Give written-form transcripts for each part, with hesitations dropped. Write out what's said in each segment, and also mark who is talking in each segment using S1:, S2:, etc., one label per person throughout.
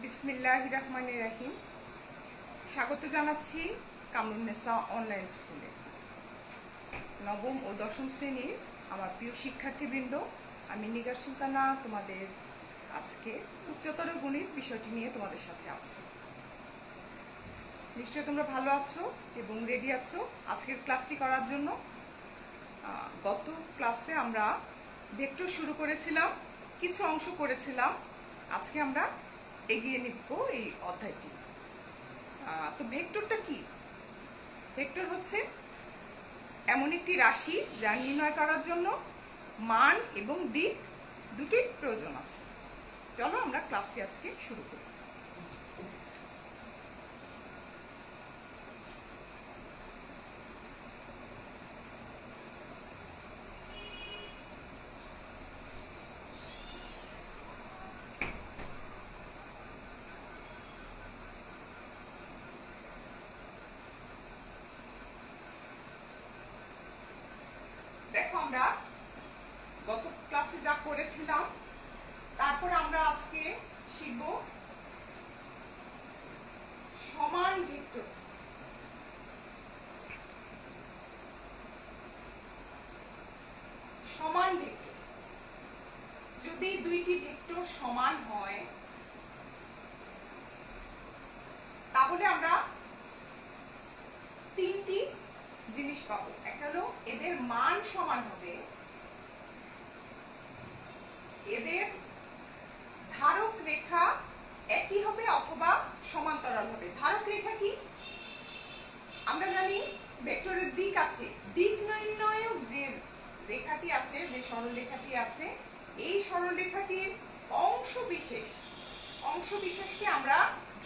S1: বিসমিল্লাহির রহমানির রহিম। স্বাগত জানাচ্ছি কামরুন্নেসা অনলাইন স্কুলে। নবম ও দশম শ্রেণীর আমার প্রিয় শিক্ষার্থীবৃন্দ, আমি নিগার সুলতানা তোমাদের আজকে উচ্চতর গণিত বিষয়টি নিয়ে তোমাদের সাথে আছি। নিশ্চয়ই তোমরা ভালো আছো এবং রেডি আছো আজকের ক্লাসটি করার জন্য। গত ক্লাসে আমরা ভেক্টর শুরু করেছিলাম, কিছু অংশ করেছিলাম। আজকে আমরা এগিয়ে নিব এই অধ্যায়টি। তো ভেক্টরটা কি? ভেক্টর হচ্ছে এমন একটি রাশি যা নির্ণয় করার জন্য মান এবং দিক দুটোই প্রয়োজন আছে। চলো আমরা ক্লাসটি আজকে শুরু করি। দেখো, আমরা গত ক্লাসে যা করেছিলাম তারপর আমরা আজকে শিখব সমান ভেক্টর। সমান ভেক্টর, যদি দুইটি ভেক্টর সমান হয় তাহলে আমরা তিনটি জিনিস পাবো। একটা হলো এদের মান সমান হবে, এদের ধারক রেখা একই হবে অথবা সমান্তরাল হবে। ধারক রেখা কি? আমরা জানি ভেক্টরের দিক আছে, দিক নির্ণায়ক যে রেখাটি আছে, যে সরলরেখাটি আছে, এই সরলরেখাটির অংশবিশেষকে আমরা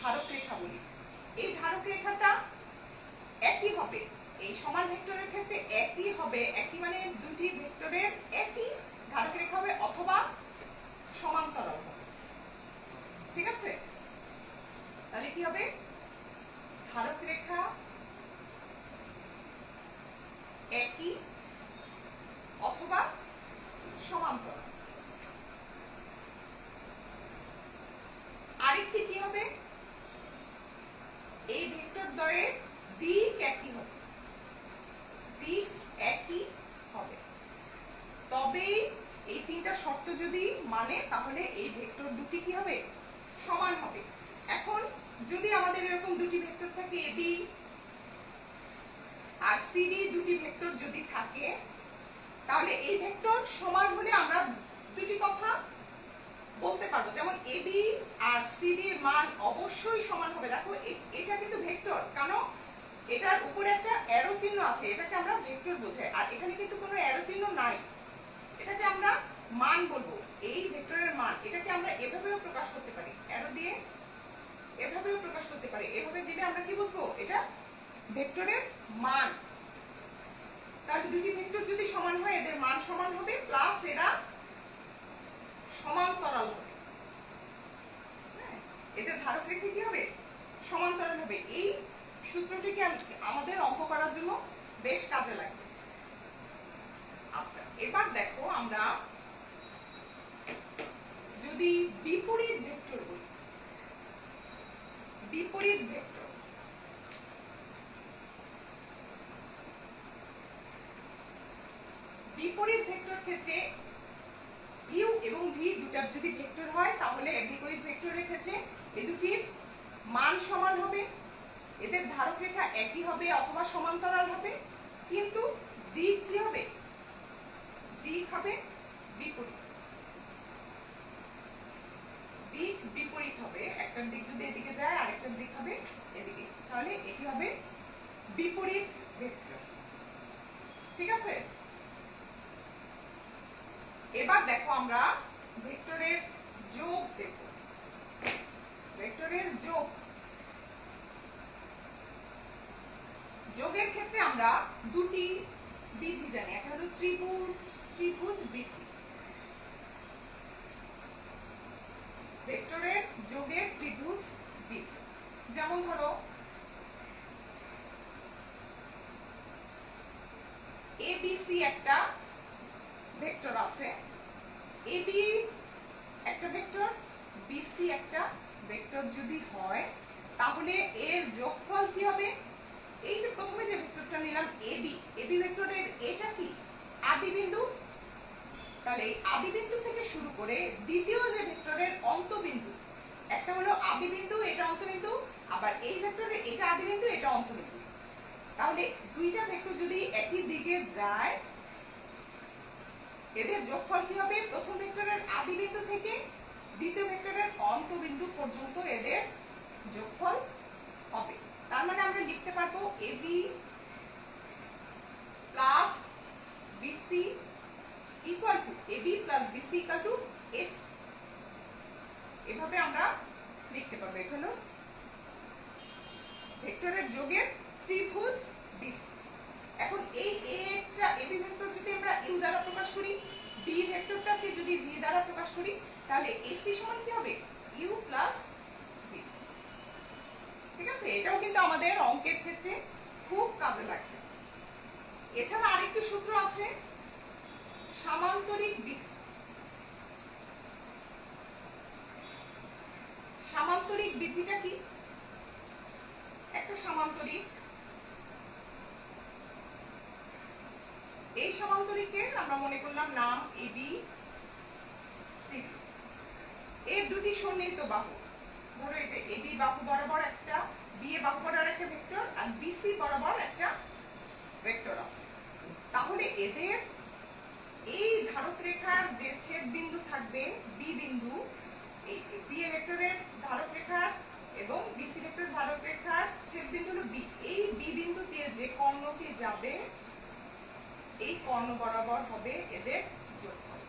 S1: ধারক রেখা বলি। এই ধারক রেখাটা একই হবে, এই সমান ভেক্টরের ক্ষেত্রে একই হবে। একই মানে দুটি ভেক্টরের একই ধারক রেখা হবে অথবা সমান্তরাল হবে। ঠিক আছে? তাহলে কি হবে? ধারক রেখা একই অথবা সমান্তরাল। আরেকটি কি হবে? এই ভেক্টর দ্বয়ের দিক একই হবে, দিক একই হবে। তবে এই তিনটা শর্ত যদি মানে তাহলে এই ভেক্টর দুটি কি হবে? সমান হবে। এখন যদি আমাদের এরকম দুটি ভেক্টর থাকে, এবি আর সিডি দুটি ভেক্টর যদি থাকে, তাহলে এই ভেক্টর সমান হলে আমরা দুটি কথা বলতে পারবো। যেমন এবি আর সিডি এর মান অবশ্যই সমান হবে। দেখো, এটা কিন্তু ভেক্টর, কারণ এটার উপরে একটা অ্যারো চিহ্ন আছে, এটাকে আমরা ভেক্টর বোঝাই। আর এখানে কিন্তু কোনো অ্যারো চিহ্ন নাই, এটাকে আমরা মান বলবো। এই ভেক্টরের মান, এটাকে আমরা এভাবেও প্রকাশ করতে পারি, অ্যারো দিয়ে এভাবেও প্রকাশ করতে পারি। এভাবে দিলে আমরা কি বুঝবো? এটা ভেক্টরের মান। তাহলে দুটি ভেক্টর যদি সমান হয়, এদের মান সমান হবে, প্লাস এরা সমান্তরাল হবে। এদের ধারক রেখা কি হবে? সমান্তরাল হবে। এই সূত্রটিকে আমাদের অঙ্ক করার জন্য বেশ কাজে লাগবে। আচ্ছা, এবার দেখো, আমরা যদি বিপরীত ভেক্টর বলি, বিপরীত ভেক্টর, বিপরীত ভেক্টর ক্ষেত্রে ইউ এবং ভি দুটা যদি ভেক্টর হয়, তাহলে বিপরীত ভেক্টরের ক্ষেত্রে এই দুটির মান সমান হবে, এদের ধারক রেখা একই হবে অথবা সমান্তরাল হবে, কিন্তু দিক কি হবে? দিক হবে বিপরীত। দিক বিপরীত হবে। একটা দিক যদি এদিকে যায়, আরেকটা দিক হবে এদিকে, তাহলে এটি হবে বিপরীত ভেক্টর। ঠিক আছে? এবার দেখো, আমরা ভেক্টরের যোগ দেখব। ভেক্টরের যোগ, যোগের ক্ষেত্রে আমরা দুটি বিধি জানি। একটা হলো ত্রিভুজ বিধি। ভেক্টরের যোগের ত্রিভুজ বিধি, যেমন ধরো এবিসি একটা ভেক্টর আছে, এবি একটা ভেক্টর, বিসি একটা ভেক্টর। ভেক্টর যদি হয় তাহলে এর যোগফল কি হবে? এই যে প্রথমে যে ভেক্টরটা নিলাম এবি, এবি ভেক্টরের এটা কি আদি বিন্দু, তাহলে এই আদি বিন্দু থেকে শুরু করে দ্বিতীয় যে ভেক্টরের অন্তবিন্দু, একটা হলো আদি বিন্দু এটা অন্তবিন্দু, আবার এই ভেক্টরের এটা আদি বিন্দু এটা অন্তবিন্দু, তাহলে দুইটা ভেক্টর যদি একই দিকে যায় এদের যোগফল কি হবে? প্রথম ভেক্টরের আদি বিন্দু থেকে দ্বিতীয় ভেক্টরের অন্তবিন্দু পর্যন্ত এদের যোগফল হবে। তার মানে আমরা লিখতে পারবো AB plus BC equal to AB plus BC equal to S, এভাবে আমরা লিখতে পারবো। এটা হলো ভেক্টরের যোগের ত্রিভুজ বৃত্ত। এখন এই একটা এবি ভেক্টর যদি আমরা ইউ দ্বারা প্রকাশ করি, বি ভেক্টরটাকে যদি ভি দ্বারা প্রকাশ করি, তাহলে এসি সমান কি হবে? U plus V. ঠিক আছে, এটাও কিন্তু আমাদের অঙ্কের ক্ষেত্রে খুব কাজে লাগবে। এছাড়া আরেকটি সূত্র আছে সামান্তরিক বৃত্ত। সামান্তরিক বৃদ্ধিটা কি? একটা সামান্তরিক, এই সমান্তরিকের আমরা মনে করলাম নাম এবি সি, এর দুটি সন্নিহিত বাহু, ধরো এই যে এবি বাহু বরাবর একটা, বি এ বাহু বরাবর একটা ভেক্টর আর বিসি বরাবর একটা ভেক্টর আছে, তাহলে এদের এই ধারক রেখার যে ছেদ বিন্দু থাকবে বি বিন্দু, এই বি এ ভেক্টরের ধারক রেখার এবং বিসি ভেক্টরের ধারক রেখার ছেদ বিন্দু হলো বি, এই বি বিন্দু দিয়ে যে কর্ণটি যাবে এই কর্ণ বরাবর হবে এদের যোগফল।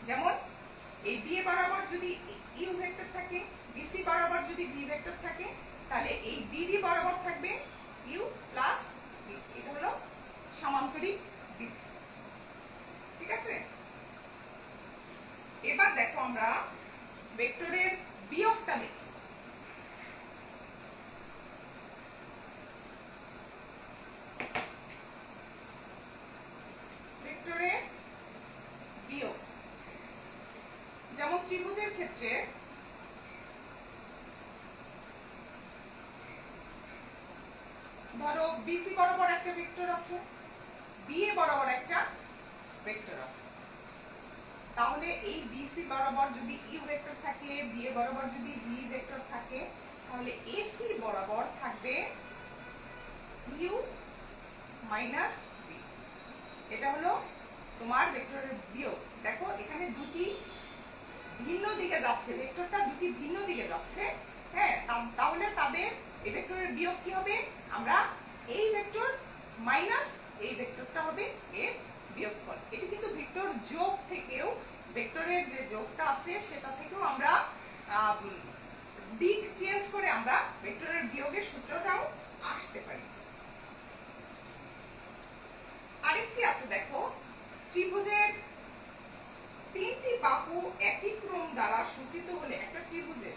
S1: যেমন এই বি এ বরাবর যদি ইউ ভেক্টর থাকে, বিসি বরাবর যদি ভি ভেক্টর থাকে, তাহলে এই বিডি বরাবর থাকবে ইউ প্লাস ভি। এটা হলো সামান্তরিক বৃত্ত। ঠিক আছে, এবার দেখো আমরা ভেক্টরের বিয়োগটা দেখি। ভেক্টরের বিয়োগ যেমন ত্রিভুজের ক্ষেত্রে ধরো বিসি বরাবর একটা ভেক্টর আছে, বিএ বরাবর একটা ভেক্টর আছে, তাহলে এই বিসি বরাবর যদি ইউ ভেক্টর থাকে, বিএ বরাবর যদি ভি ভেক্টর থাকে, তাহলে এসি বরাবর থাকবে ইউ মাইনাস ভি। এটা হলো তোমার ভেক্টরের বিয়োগ। দেখো এখানে দুটি ভিন্ন দিকে যাচ্ছে, ভেক্টরটা দুটি ভিন্ন দিকে যাচ্ছে, হ্যাঁ, তাহলে তাদের এই ভেক্টরের বিয়োগ কি হবে? আমরা এই ভেক্টর মাইনাস এই ভেক্টরটা হবে এর বিয়োগফল। এটি কিন্তু ভেক্টর যোগ থেকেও, ভেক্টরের যে যোগটা আছে সেটা থেকেও আমরা দিক চেঞ্জ করে আমরা ভেক্টরের বিয়োগের সূত্রটাও আসতে পারি। আরেকটি আছে দেখো, ত্রিভুজের তিনটি বাহু একই ক্রম দ্বারা সূচিত হলে একটা ত্রিভুজের,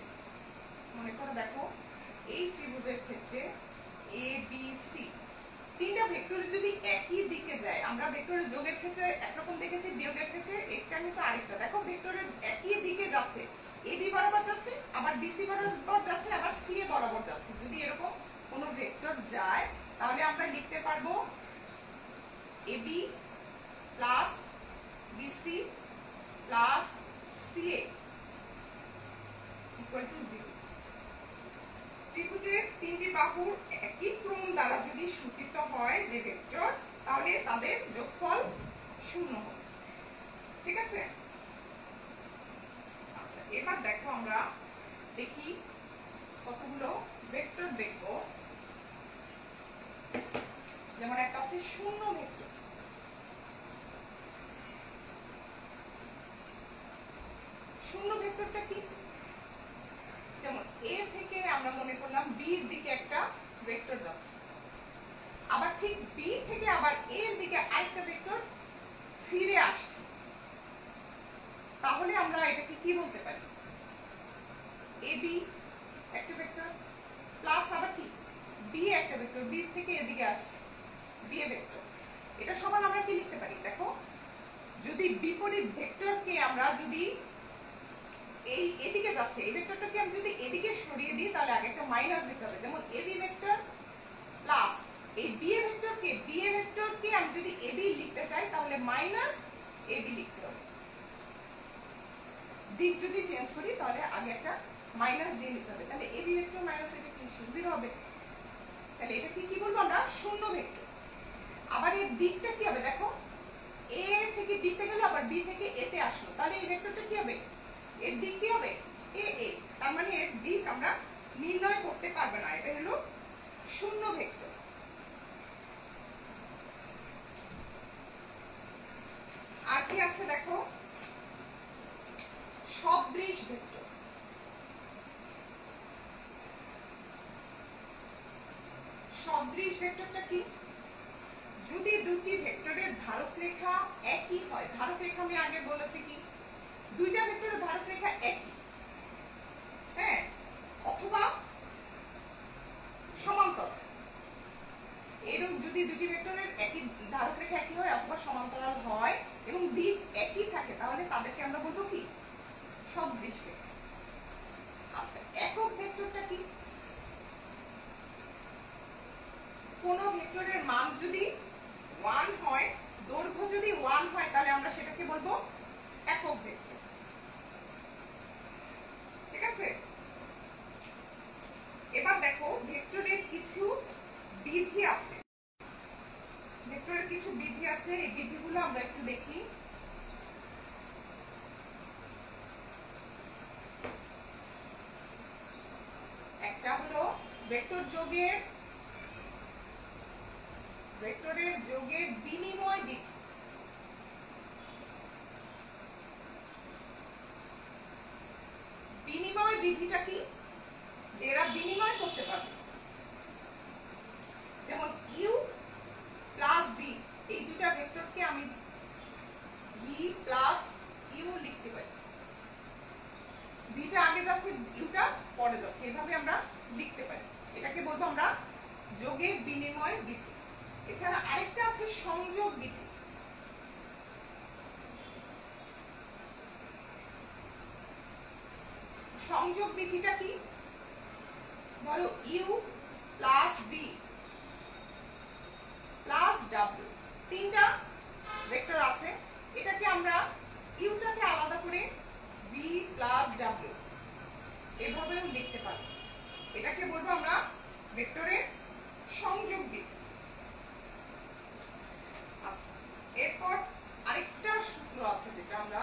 S1: মনে করো দেখো এই ত্রিভুজের ক্ষেত্রে এ বি সি তিনটা ভেক্টর যদি একই দিকে যায়, আমরা ভেক্টরের যোগের ক্ষেত্রে একরকম দেখেছি, বিয়োগের ক্ষেত্রে একটা কিন্তু আরেকটা। দেখো ভেক্টরের একই দিকে যাচ্ছে, এ বি বরাবর যাচ্ছে, আবার বিসি বরাবর যাচ্ছে, আবার সি এ বরাবর যাচ্ছে। যদি এরকম কোনো ভেক্টর যায় তাহলে আমরা লিখতে পারবো A B plus BC plus CA equal to 0। ত্রিভুজের তিনটি বাহুর একই ক্রম দ্বারা যদি সূচিত হয় যে ভেক্টর, তাহলে তাদের যোগফল 0 হবে। ঠিক আছে, আচ্ছা এবার দেখো আমরা দেখি কতগুলো ভেক্টর দেখব। যেমন একটা আছে শূন্য ভেক্টর। শূন্য ভেক্টরটা কি? যেমন এ থেকে আমরা মনে করলাম বির দিকে একটা ভেক্টর যাচ্ছে, আবার ঠিক বি থেকে আবার এর দিকে আরেকটা ভেক্টর ফিরে আসছে, তাহলে আমরা এটাকে কি বলতে পারি? এ বি একটা ভেক্টর প্লাস আবার কি বি একটা ভেক্টর, বি থেকে এদিকে আসছে বি এ ভেক্টর। এটা সমান আমরা কি লিখতে পারি? দেখো যদি বিপরীত ভেক্টরকে আমরা যদি এই এদিকে যাচ্ছে, এই ভেক্টরটাকে আমি যদি এদিকে সরিয়ে দিই তাহলে আগে একটা মাইনাস দিতে হবে, যেমন এবি ভেক্টর প্লাস এই বিএ ভেক্টরকে আমি যদি এবি লিখতে চাই তাহলে মাইনাস এবি লিখতে হবে। দিক যদি চেঞ্জ করি তাহলে আগে একটা মাইনাস দিয়ে নিতে হবে, তাহলে এবি ভেক্টর মাইনাস এটা কি 0 হবে, তাহলে এটা কি বলবো আমরা শূন্য ভেক্টর। আবার এর দিকটা কি হবে দেখো, এ থেকে বি তে গেল আবার বি থেকে এ তে আসলো, তাহলে এই ভেক্টরটা কি হবে, এর দিক কি হবে এ এ, তার মানে এর দিক আমরা নির্ণয় করতে পারবো না, এটা হলো শূন্য ভেক্টর। আর কি আছে দেখো, সদৃশ ভেক্টর। সদৃশ ভেক্টরটা কি, যদি দুটি ভেক্টরের ধারক রেখা একই হয়, ধারক রেখা আমি আগে বলেছি কি দুইটা ভেক্টরের ধারক রেখা একই, হ্যাঁ, অথবা সমান্তরাল, এরকম যদি দুটি ভেক্টরের একই ধারক রেখা একই হয় অথবা সমান্তরাল হয় এবং দিক একই থাকে তাহলে তাদেরকে আমরা বলবো কি সদৃশ ভেক্টর। আচ্ছা, একক ভেক্টরটা কি, কোন ভেক্টরের মান যদি 1 হয়, দৈর্ঘ্য যদি 1 হয় তাহলে আমরা সেটাকে বলবো একক ভেক্টর, ঠিক আছে। এবার দেখো ভেক্টরের কিছু বিধি আছে, ভেক্টরের কিছু বিধি আছে, এই বিধিগুলো আমরা একটু দেখি। একটা হলো ভেক্টরের যোগের বিনিময় বিধি। বিনিময় বিধিটা কি, এরা বিনিময় করতে পারবে, যেমন ইউ প্লাস বি, এই দুটা ভেক্টরকে আমি ভি প্লাস ইউ লিখতে পারি, ভিটা আগে যাচ্ছে ইউটা পরে যাচ্ছে, এভাবে আমরা লিখতে পারি, এটাকে বলবো আমরা যোগের বিনিময় বিধি। এছাড়া আরেকটা আছে সংযোগ বিধি। সংযোগ বিধিটা কি, ধরো U plus B plus W, তিনটা ভেক্টর আছে, এটাকে আমরা ইউটাকে আলাদা করে বি প্লাস ডাব্লিউ এভাবেও লিখতে পারি, এটাকে বলবো আমরা ভেক্টরের সংযোগ বিধি। আচ্ছা, এরপর আরেকটা সূত্র আছে যেটা আমরা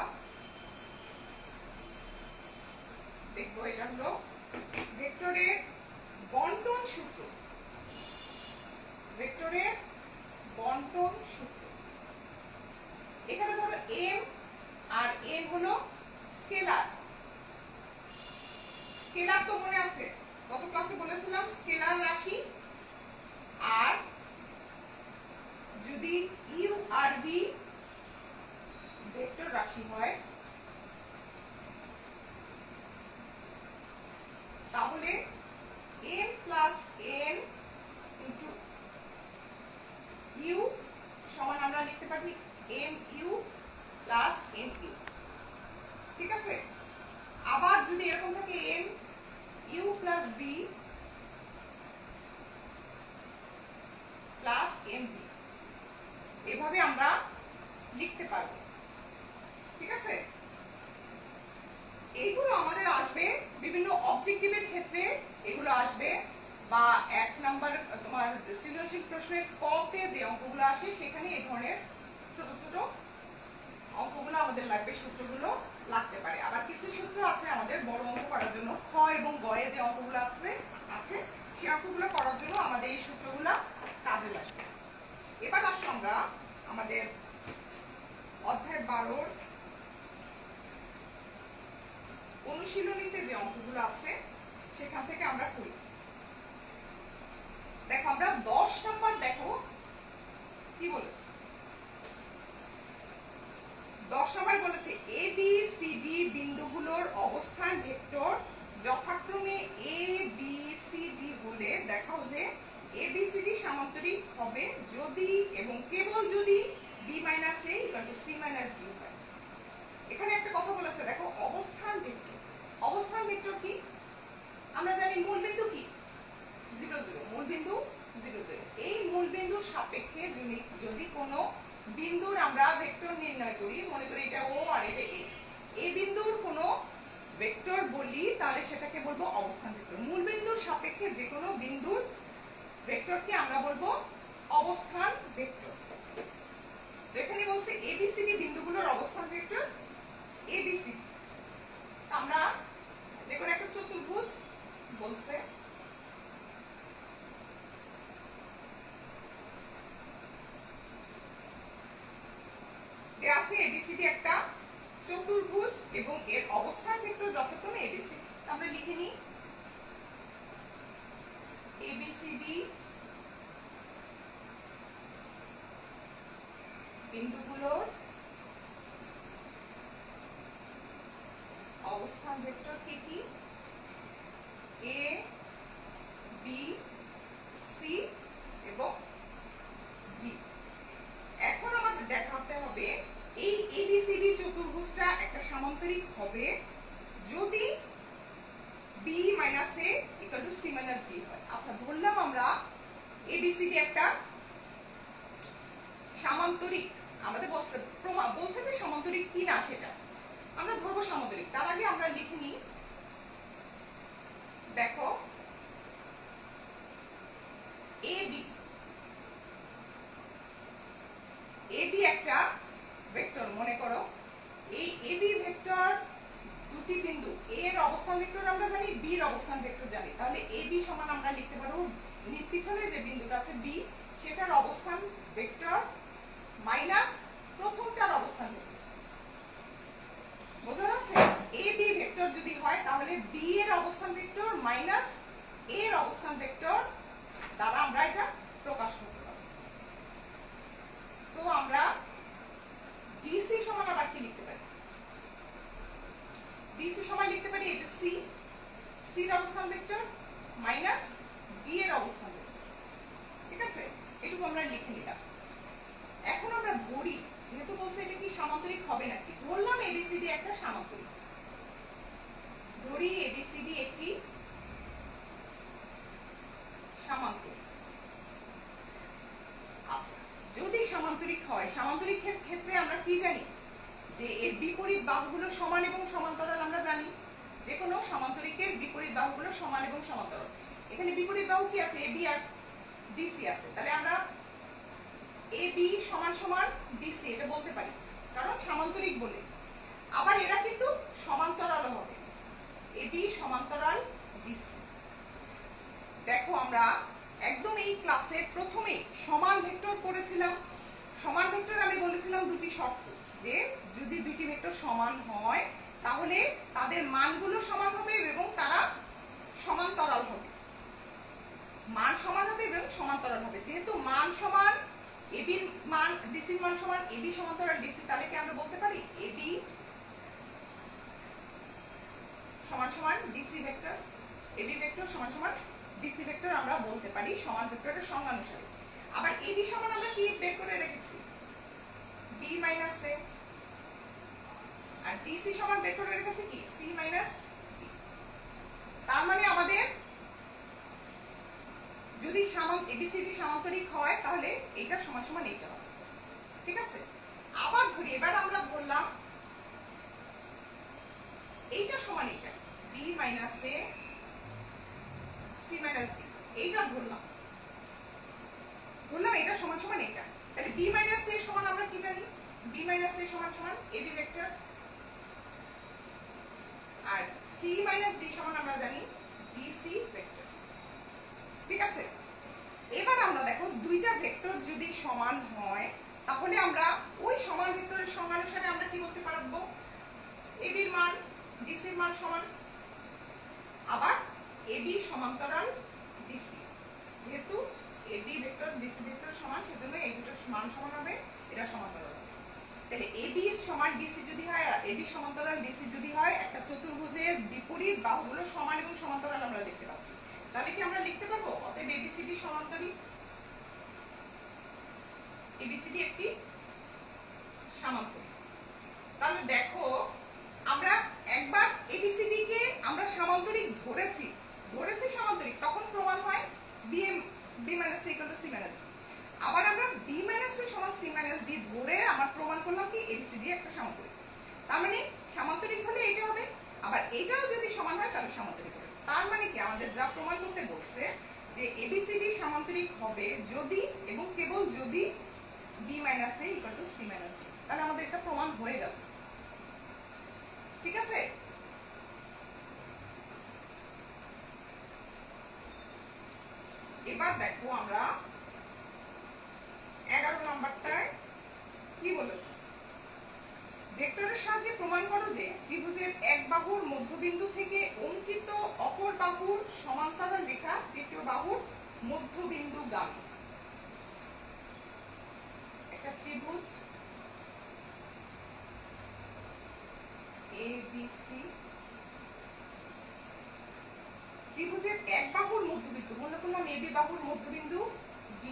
S1: দেখবো, এটা হলো ভেক্টরের বণ্টন সূত্র। ভেক্টরের বণ্টন সূত্র, এখানে ধরো এম আর এন হলো স্কেলার। স্কেলার তো মনে আছে, গত ক্লাসে বলেছিলাম স্কেলার রাশি, আর যদি ইউ আর ভি ভেক্টর রাশি হয় তাহলে m plus n into U সমান আমরা লিখতে পারি m U plus n U, ঠিক আছে। আবার যদি এরকম থাকে m U plus b plus m b, এভাবে আমরা লিখতে পারবো, ঠিক আছে। এইগুলো আমাদের আসবে বিভিন্ন অবজেক্টিভের ক্ষেত্রে, এগুলো আসবে বা 1 নাম্বার তোমার সৃজনশীল প্রশ্নের কতে যে অঙ্কগুলো আসে সেখানে এই ধরনের ছোট ছোট অঙ্কগুলো আমাদের লাগবে, সূত্রগুলো লাগতে পারে। আবার কিছু সূত্র আছে আমাদের বড় অঙ্ক করার জন্য, খ এবং গ এ যে অঙ্কগুলো আছে সেই অঙ্কগুলো করার জন্য আমাদের এই সূত্রগুলো কাজে লাগবে। এবার আসো আমরা আমাদের অধ্যায় 12 অনুশীলনীতে যে অঙ্কগুলো আছে সেখান থেকে আমরা করি। দেখো আমরা 10 নাম্বার দেখো কি বলেছে, 10 নাম্বার বলেছে এ বি সি ডি বিন্দুগুলোর অবস্থান ভেক্টর যথাক্রমে এ বি সি ডি হলে দেখাও যে এ বি সি ডি সামান্তরিক হবে যদি এবং কেবল যদি B minus A equal to C minus D হয়। এখানে একটা কথা বলেছে দেখো অবস্থান ভেক্টর, সাপেক্ষে যে কোনো বিন্দুর ভেক্টরকে আমরা বলবো অবস্থান ভেক্টর। এখানে বলছে এবিসিডি বিন্দুগুলোর অবস্থান ভেক্টর এবিসিডি। আমরা যে কোনো একটা চতুর্ভুজ বলছে, আছে এবিসিডি একটা চতুর্ভুজ এবং এর অবস্থান ভেক্টর যথাক্রমে এবিসিডি। আমরা লিখে নিই এবিসিডি বিন্দুগুলোর অবস্থান ভেক্টর কি কি? এ, বি, সি এবং ডি। এখন আমাদের দেখাতে হবে এই এবিসিডি চতুর্ভুজটা একটা সামান্তরিক হবে যদি B minus A equal to C minus D হয়। আচ্ছা, ধরলাম আমরা এবিসিডি একটা সামান্তরিক, আমাদের বলছে যে সামান্তরিক কি না সেটা আমরা ধরবো সামান্তরিক। তার আগে আমরা লিখে নিই, দেখো এবি একটা ভেক্টর, মনে করো এই এবি ভেক্টর দুটি বিন্দু, এর অবস্থান ভেক্টর আমরা জানি, বি এর অবস্থান ভেক্টর জানি। তাহলে এবি সমান আমরা লিখতে পারবো পিছনে যে বিন্দুটা আছে বি, সেটার অবস্থান ভেক্টর মাইনাস প্রথমটার অবস্থান ভেক্টর। বোঝা যাচ্ছে? এ বি ভেক্টর যদি হয় তাহলে বি এর অবস্থান ভেক্টর মাইনাস এ এর অবস্থান ভেক্টর দ্বারা আমরা এটা প্রকাশ করতে পারব। তো আমরা ডিসি সমান আবার কি লিখতে পারি? ডিসি সমান লিখতে পারি এই যে সি, সি এর অবস্থান ভেক্টর মাইনাস ডি এর অবস্থান ভেক্টর। ঠিক আছে, এটুকু আমরা লিখে নিলাম। এখন আমরা ধরি, যেহেতু বলছে এটা কি সামান্তরিক হবে নাকি, ধরলাম এবিসিডি একটা সামান্তরিক। ধরি এবিসিডি একটি সামান্তরিক। আচ্ছা, যদি সামান্তরিক হয়, সামান্তরিক ক্ষেত্রে আমরা কি জানি যে এর বিপরীত বাহুগুলো সমান এবং সমান্তরাল। আমরা জানি যে কোনো সামান্তরিকের বিপরীত বাহুগুলো সমান এবং সমান্তরাল। এখানে বিপরীত বাহু কি আছে? এবি আর ডিসি আছে। তাহলে আমরা এবি সমান সমান ডিসি এটা বলতে পারি, কারণ সামান্তরিক বলে। আবার এরা কিন্তু সমান্তরাল হবে, এবি সমান্তরাল ডিসি। দেখো আমরা একদম এই ক্লাসে প্রথমে সমান ভেক্টর পড়েছিলাম। সমান ভেক্টর আমি বলেছিলাম দুটি শর্ত, যে যদি দুটি ভেক্টর সমান হয় তাহলে তাদের মানগুলো সমান হবে এবং তারা সমান্তরাল হবে। মান সমান হবে এবং সমান্তরাল হবে। যেহেতু মান সমান, এবি মান ডিসি মান সমান, এবি সমান্তরাল ডিসি, তাহলে কি আমরা বলতে পারি এবি সমান সমান ডিসি ভেক্টর, এবি ভেক্টর সমান সমান ডিসি ভেক্টর আমরা বলতে পারি সমান ভেক্টরের সংজ্ঞা অনুসারে। আবার এবি সমান আমরা কি বের করে রেখেছি? B minus A. আর ডিসি সমান বের করে রেখেছি কি? C minus D. তার মানে আমাদের যদি এবিসিডি সামান্তরিক হয় তাহলে এটা সমান সমান এটা হবে। ঠিক আছে, আবার ধরি, এবার আমরা ধরলাম এইটা সমান এটা, B minus A C minus D. এইটা ধরলাম এটা সমান সমান এটা। তাহলে বি মাইনাস এ সমান আমরা কি জানি? বি মাইনাস এ সমান সমান এবি ভেক্টর, আর সি মাইনাস ডি সমান আমরা জানি ডিসি ভেক্টর। ঠিক আছে, এবার আমরা দেখো দুইটা ভেক্টর যদি সমান হয় তাহলে আমরা ওই সমান ভেক্টরের সংজ্ঞা অনুসারে আমরা কি বলতে পারবো? এবির মান ডিসির মান সমান। আবার এবি সমান্তরাল ডিসি, যেহেতু এবি ভেক্টর ডিসি ভেক্টর সমান সেজন্য এই দুটো মান সমান হবে, এটা সমান্তরাল হবে। তাহলে এবি সমান ডিসি যদি হয় আর এবি সমান্তরাল ডিসি যদি হয়, একটা চতুর্ভুজের বিপরীত বাহুগুলো সমান এবং সমান্তরাল আমরা দেখতে পাচ্ছি। তাহলে কি আমরা লিখতে পারবো অতএব এবিসিডি সমান্তরিক? এবিসিডি একটি সামান্তরিক। তাহলে দেখো আমরা একবার এবিসিডি কে আমরা সামান্তরিক ধরেছি সামান্তরিক, তখন প্রমাণ হয় B minus C equal to C minus D. আবার আমরা বি মাইনাস সি সমান সি মাইনাস ডি ধরে আমরা প্রমাণ করলাম কি এবিসিডি একটা সামান্তরিক। তার মানে সামান্তরিক হলে এটা হবে, আবার এটাও যদি সমান হয় তাহলে সামান্তরিক হবে। তার মানে কি আমাদের যা প্রমাণ করতে বলছে যে এবিসিডি সামান্তরিক হবে যদি এবং কেবল যদি B minus A equal to C minus D, তাহলে আমাদের এটা প্রমাণ হয়ে গেল। ঠিক আছে, এবার দেখো আমরা 11 নাম্বারটায় কি বলেছে। ভেক্টরের সাহায্যে প্রমাণ করো যে ত্রিভুজের এক বাহুর মধ্যবিন্দু থেকে অঙ্কিত অপর বাহুর সমান্তরাল রেখা তৃতীয় বাহুর মধ্যবিন্দুগামী। একটা ত্রিভুজ ABC, ত্রিভুজের এক বাহুর মধ্যবিন্দু, মনে করলাম AB বাহুর মধ্যবিন্দু D,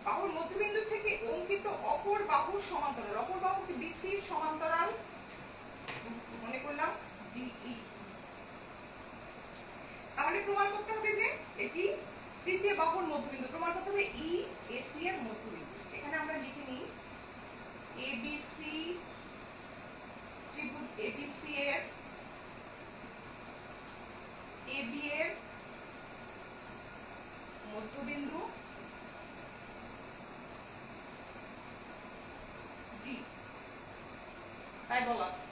S1: বাহুর মধ্যবিন্দু থেকে অঙ্কিত অপর বাহুর সমান্তরাল, অপর বাহু BC সমান্তরাল মনে করলাম DE। তাহলে প্রমাণ করতে হবে যে এটি তৃতীয় বাহুর মধ্যবিন্দু, প্রমাণ করতে হবে EAC এর মধ্যবিন্দু। এখানে আমরা লিখে নিই ABC, ত্রিভুজ ABC এর AB এর মধ্যবিন্দু D, তাই বলা আছে।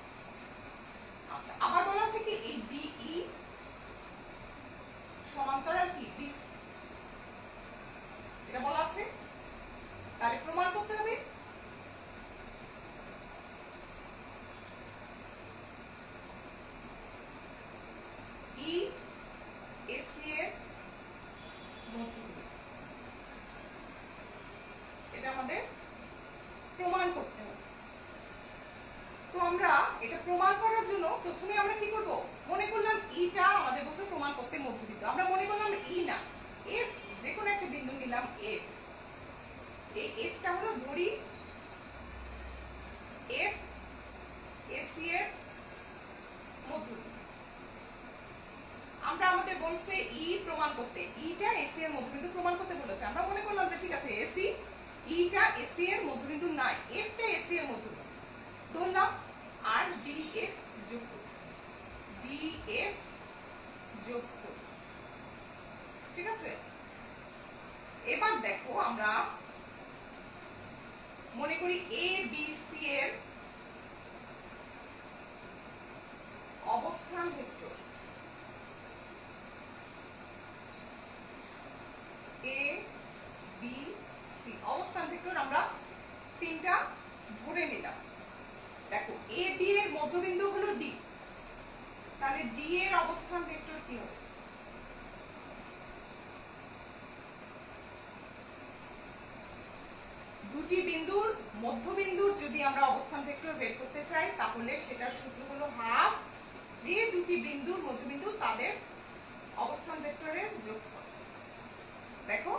S1: আচ্ছা, আবার বলা আছে কি এই DE সমান্তরাল কি BC, এটা বলা আছে। তাহলে প্রমাণ করতে হবে EAC এর মধ্যবিন্দু, এটা আমাদের প্রমাণ করতে হবে। তো আমরা এটা প্রমাণ করার জন্য প্রথমে আমরা কি করব, মনে করলাম ইটা আমাদের বলছে প্রমাণ করতে মধ্যবিন্দু, আমরা মনে করলাম ই না এফ, যে কোনো একটা বিন্দু নিলাম এফ, এই এফটা হলো ধরি এফ এসি এর মধ্যবিন্দু। আমরা আমাদের বলছে ই প্রমাণ করতে, ইটা এসি এর মধ্যবিন্দু প্রমাণ করতে বলেছে। আমরা মনে করলাম যে ঠিক আছে এসি, ইটা এসি এর মধ্যবিন্দু নাই, এফটা এসি এর মধ্যবিন্দু ধরলাম, আর ডিএফ যোগ করি, ডিএফ যোগ করি। ঠিক আছে, এবার দেখো আমরা মনে করি এ বি সি এর অবস্থান ভেক্টর, এ বি সি অবস্থান ভেক্টর আমরা তিনটা ধরে নিলাম। দেখো এ বি এর মধ্যবিন্দু হলো ডি, তাহলে ডি এর অবস্থান ভেক্টর কি হবে, দুটি বিন্দুর মধ্যবিন্দুর যদি আমরা অবস্থান ভেক্টর বের করতে চাই তাহলে সেটার সূত্র হলো হাফ যে দুটি বিন্দুর মধ্যবিন্দু তাদের অবস্থান ভেক্টরের যোগফল। দেখো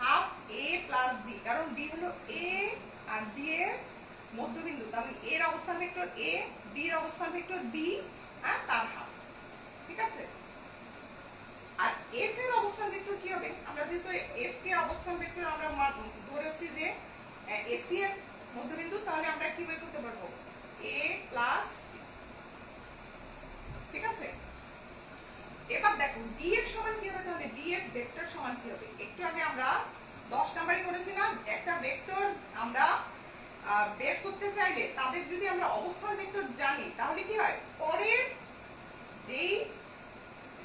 S1: হাফ এ প্লাস বি, কারণ বি হলো এ আর বি এর মধ্যবিন্দু, তাহলে এর অবস্থান ভেক্টর এ, বি এর অবস্থান ভেক্টর বি, আর তার হাফ। ঠিক আছে, আর এফ এর অবস্থান ভেক্টর কি হবে, আমরা যেহেতু এফ কে অবস্থান ভেক্টর আমরা ধরেছি যে এসি এর মধ্যবিন্দু, তাহলে আমরা কি বের করতে পারবো এ প্লাস সি। ঠিক আছে, এবার দেখো ডিএফ সমান কি হবে, তাহলে ডিএফ ভেক্টর সমান কি হবে, একটু আগে আমরা 10 নাম্বারই করেছি না, একটা ভেক্টর আমরা বের করতে চাইলে তাদের যদি আমরা অবস্থান ভেক্টর জানি তাহলে কি হয়, পরের যেই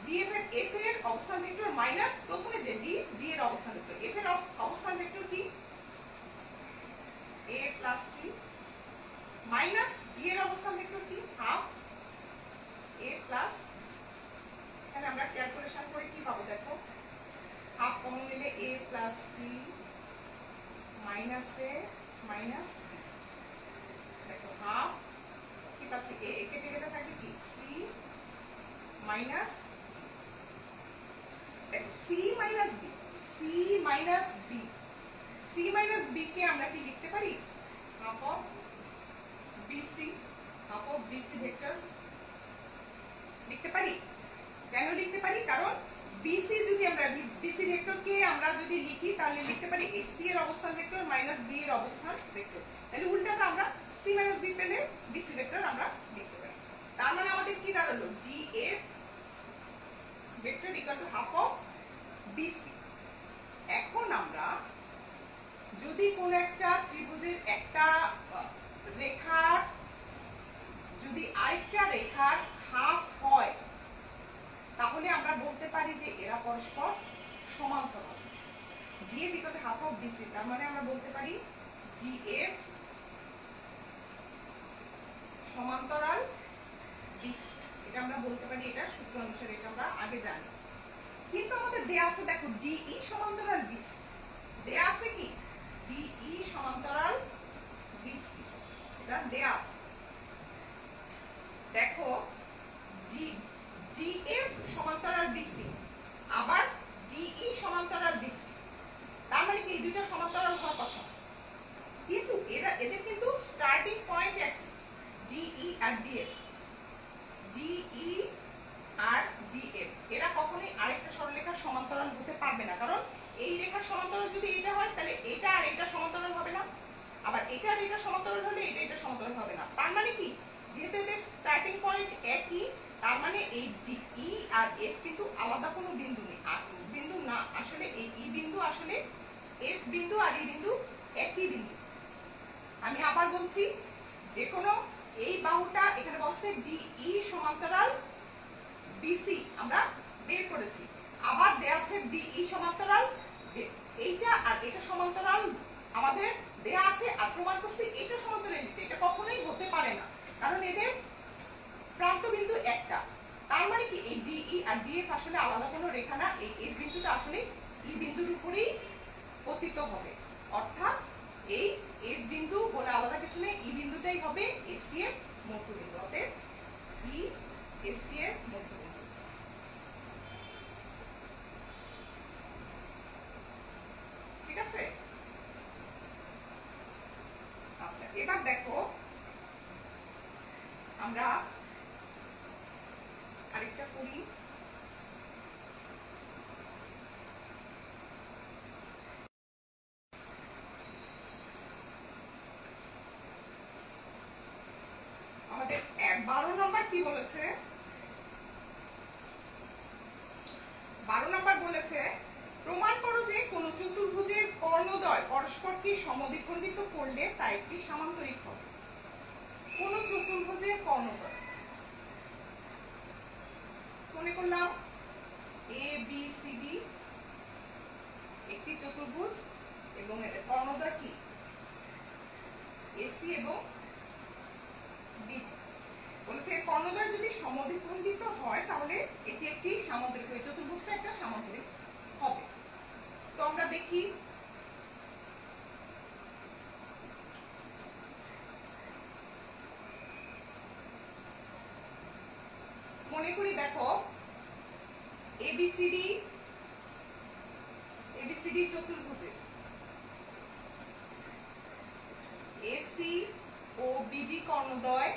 S1: ডিএফ এর এফ এর অবস্থান ভেক্টর মাইনাস প্রথমে যে ডি এর অবস্থান ভেক্টর, এফ এর অবস্থান ভেক্টর কি a plus C minus D এর অবস্থান ভেক্টর কি হাফ a প্লাস, এখানে আমরা ক্যালকুলেশন করে কি পাবো, দেখো হাফ কমন নিলে a plus C minus A minus B, দেখো হাফ কি পাচ্ছি a কেটে কেটে থাকে কি সি মাইনাস, দেখো C minus B, C minus B, C minus B কে আমরা কি লিখতে পারি half of BC, half of BC vector লিখতে পারি। কেন লিখতে পারি, কারণ বিসি যদি আমরা বিসি ভেক্টর কে আমরা যদি লিখি তাহলে লিখতে পারি এসি এর অবস্থান ভেক্টর মাইনাস বি এর অবস্থান ভেক্টর, তাহলে উল্টাটা আমরা সি মাইনাস বি পেলে বিসি ভেক্টর আমরা লিখতে পারি। তার মানে আমাদের কি দাঁড়ালো ডিএফ যদি আরেকটা রেখার হাফ হয় তাহলে আমরা বলতে পারি যে এরা পরস্পর সমান্তরাল। DF equal to half of BC, তার মানে আমরা বলতে পারি ডিএফ সমান্তরাল বিসি। এটা আমরা বলতে পারি, এটা সূত্র অনুসারে, এটা আমরা আগে জানি। কিন্তু আমাদের দেয়া আছে, দেখো ডিই সমান্তরাল বিসি দেয়া আছে, কি ডিই সমান্তরাল বিসি এটা দেয়া আছে। দেখো ডিএফ সমান্তরাল বিসি আবার ডিই সমান্তরাল বিসি, তার মানে কি এই দুইটা সমান্তরাল হওয়ার কথা, কিন্তু এদের কিন্তু স্টার্টিং পয়েন্ট একই, ডিই আর ডিএফ। ডিই আর ডিএফ এরা কখনোই আরেকটা সরলরেখার সমান্তরাল হতে পারবে না, কারণ এই রেখার সমান্তরাল যদি এটা হয় তাহলে এটা আর এটা সমান্তরাল হবে না, আবার এটা আর এটা সমান্তরাল হলে এটা এটা সমান্তরাল হবে না। তার মানে কি, যেহেতু এদের স্টার্টিং পয়েন্ট একই, তার মানে এই ই আর এফ কিন্তু আলাদা কোনো বিন্দু নেই, বিন্দু না, আসলে এই ই বিন্দু আসলে এফ বিন্দু আর ই বিন্দু একই বিন্দু। আমি আবার বলছি, যে কোনো এই বাহুটা এখানে বলছে ডিই সমান্তরাল বিসি আমরা বের করেছি, আবার দেয়া আছে ডিই সমান্তরাল, এইটা আর এটা সমান্তরাল আমাদের দেয়া আছে, আর প্রমাণ করছি এটা সমান্তরাল, এটা কখনোই হতে পারে না, কারণ এদের প্রান্ত বিন্দু একটা। তার মানে কি এই ডিই আর ডিএফ আসলে আলাদা কোনো রেখা না, এই এফ বিন্দুটা আসলে ই বিন্দুর উপরেই পতিত হবে, অর্থাৎ এই এফ বিন্দু বলে আলাদা কিছু নেই, ই বিন্দুটাই হবে এসি এর মধ্যবিন্দু, অতএব ই এসি এর মধ্যবিন্দু। ঠিক আছে? আচ্ছা, এবার দেখো আমরা আরেকটা করি। আমাদের 12 নম্বর কি বলেছে? 12 নম্বর বলেছে, প্রমাণ করো যে কোন চতুর্ভুজের কর্ণদ্বয় পরস্পরকে সমদ্বিখণ্ডিত করলে তা একটি সামান্তরিক হবে। কোন চতুর্ভুজের কর্ণদ্বয়, মনে করলাম এ বি সি ডি একটি চতুর্ভুজ এবং এর কর্ণদ্বয় কি এসি এবং বিডি। বলেছে কর্ণদ্বয় যদি সমদ্বিখণ্ডিত হয় তাহলে এটি একটি সামান্তরিক, এই চতুর্ভুজটা একটা সামান্তরিক হবে। তো আমরা দেখি, মনে করি, দেখো এবিসিডি চতুর্ভুজে এসি ও বিডি কর্ণদ্বয়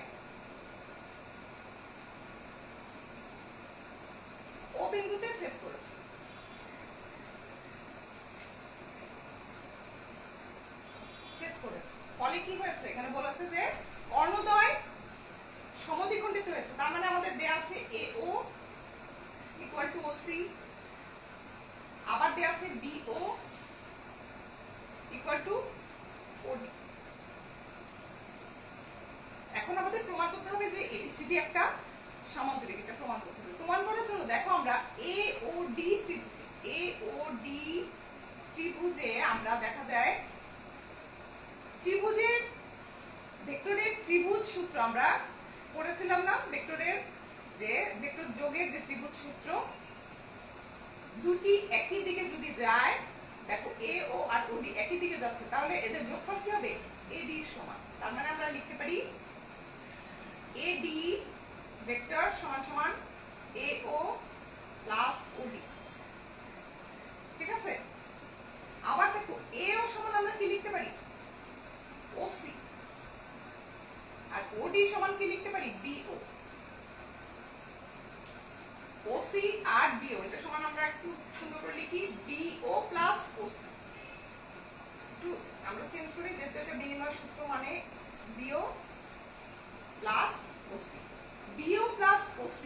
S1: ও বিন্দুতে ছেদ করেছে। ফলে কি হয়েছে, এখানে বলেছে যে কর্ণদ্বয় সমদ্বিখণ্ডিত হয়েছে, তার মানে আমাদের দেয়া আছে AO ইকুয়াল টু OC, আবার দেয়া আছে BO ইকুয়াল টু OD। এখন আমাদের প্রমাণ করতে হবে যে ABCD একটা সামান্তরিক, এটা প্রমাণ করতে হবে। প্রমাণ করার জন্য দেখো আমরা AOD ত্রিভুজে আমরা দেখা যায় ত্রিভুজের ভেক্টরের ত্রিভুজ সূত্র আমরা পড়েছিলাম না, ভেক্টরের যে ভেক্টর যোগের যে ত্রিভুজ সূত্র, দুটি একই দিকে যদি যায়, দেখো AO আর OD একই দিকে যাচ্ছে, তাহলে এদের যোগফল কি হবে AD এর সমান। তার মানে আমরা লিখতে পারি AD ভেক্টর সমান সমান AO প্লাস OD। ঠিক আছে? আবার দেখো AO সমান আমরা কি লিখতে পারি OC, আর OD সমান কি লিখতে পারি BO। OC আর BO এটা সমান আমরা একটু সুন্দর করে লিখি BO প্লাস OC, একটু আমরা চেঞ্জ করি যেহেতু এটা বিনিময় সূত্র, মানে BO plus OC, BO plus OC।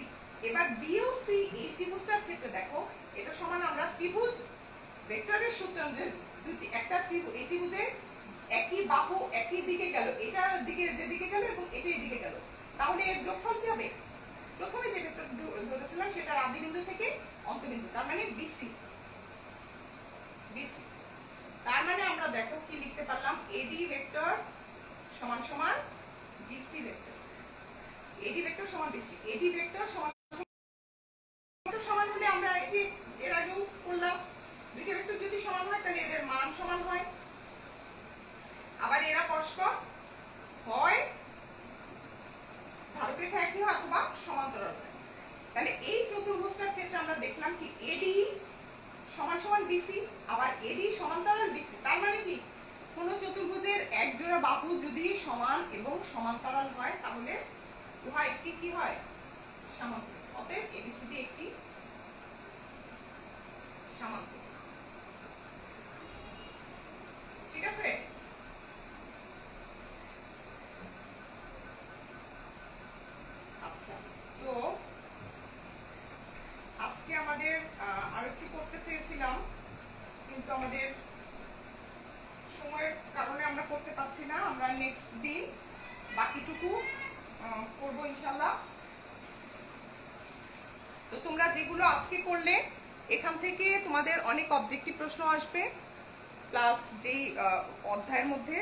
S1: এবার BOC এই ত্রিভুজটার ক্ষেত্রে দেখো এটা সমান আমরা ত্রিভুজ ভেক্টরের সূত্র অনুযায়ী দুটি একটা ত্রিভুজ, এই ত্রিভুজে একই বাহু একই দিকে গেল, এটার দিকে যেদিকে গেল এবং এটা এদিকে গেল, তাহলে এর যোগফল কি হবে? প্রথমে যে ভেক্টর ধরেছিলাম সেটার আদি বিন্দু থেকে অন্তবিন্দু, তার মানে বিসি। বিসি তার মানে আমরা দেখো কি লিখতে পারলাম, এডি ভেক্টর সমান সমান বিসি ভেক্টর। এডি ভেক্টর সমান বিসি। এডি ভেক্টর সমান সমান হলে আমরা এর আগেও করলাম, দুইটা ভেক্টর যদি সমান হয় তাহলে এদের মান সমান হয়। আবার এরা পরস্পর হয় ধারক রেখা একই হয় অথবা সমান্তরাল হয়। তাহলে এই চতুর্ভুজটার ক্ষেত্রে আমরা দেখলাম কি এডি সমান সমান বিসি, আবার এডি সমান্তরাল বিসি। তার মানে কি কোন চতুর্ভুজের এক জোড়া বাহু যদি সমান এবং সমান্তরাল হয় তাহলে উহা একটি কি হয়? সমান্তরাল। অতএব এবিসিডি একটি সমান্তরাল। ঠিক আছে? আচ্ছা, তো আজকে আমাদের আরো একটু করতে চেয়েছিলাম কিন্তু আমাদের সময়ের কারণে আমরা করতে পারছি না। আমরা নেক্সট দিন বাকিটুকু করব ইনশাআল্লাহ। তো তোমরা যেগুলো আজকে করলে এখান থেকে তোমাদের অনেক অবজেক্টিভ প্রশ্ন আসবে, প্লাস যেই অধ্যায়ের মধ্যে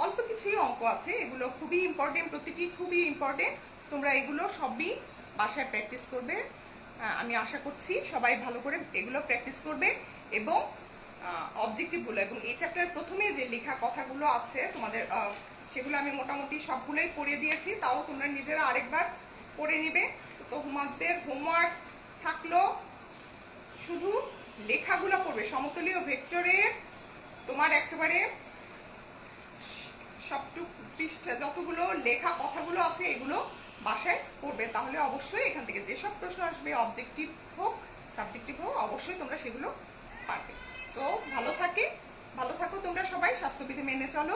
S1: অল্প কিছুই অঙ্ক আছে, এগুলো খুবই ইম্পর্টেন্ট, প্রতিটি খুবই ইম্পর্টেন্ট। তোমরা এগুলো সবই বাসায় প্র্যাকটিস করবে। আমি আশা করছি সবাই ভালো করে এগুলো প্র্যাকটিস করবে এবং অবজেক্টিভগুলো এবং এই চ্যাপ্টারের প্রথমে যে লেখা কথাগুলো আছে তোমাদের সেগুলো আমি মোটামুটি সবগুলোই পড়িয়ে দিয়েছি, তাও তোমরা নিজেরা আরেকবার পড়ে নিবে। তো তোমাদের হোমওয়ার্ক থাকলো শুধু লেখাগুলো পড়বে, সমতলীয় ভেক্টরের তোমার একেবারে সবটুক পৃষ্ঠা যতগুলো লেখা কথাগুলো আছে এগুলো বাসায় পড়বে। তাহলে অবশ্যই এখান থেকে যেসব প্রশ্ন আসবে অবজেক্টিভ হোক সাবজেক্টিভ হোক অবশ্যই তোমরা সেগুলো পারবে। তো ভালো থাকো তোমরা সবাই, স্বাস্থ্যবিধি মেনে চলো,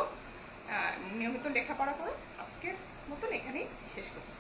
S1: নিয়মিত লেখাপড়া করো। আজকের মতন এখানেই শেষ করছি।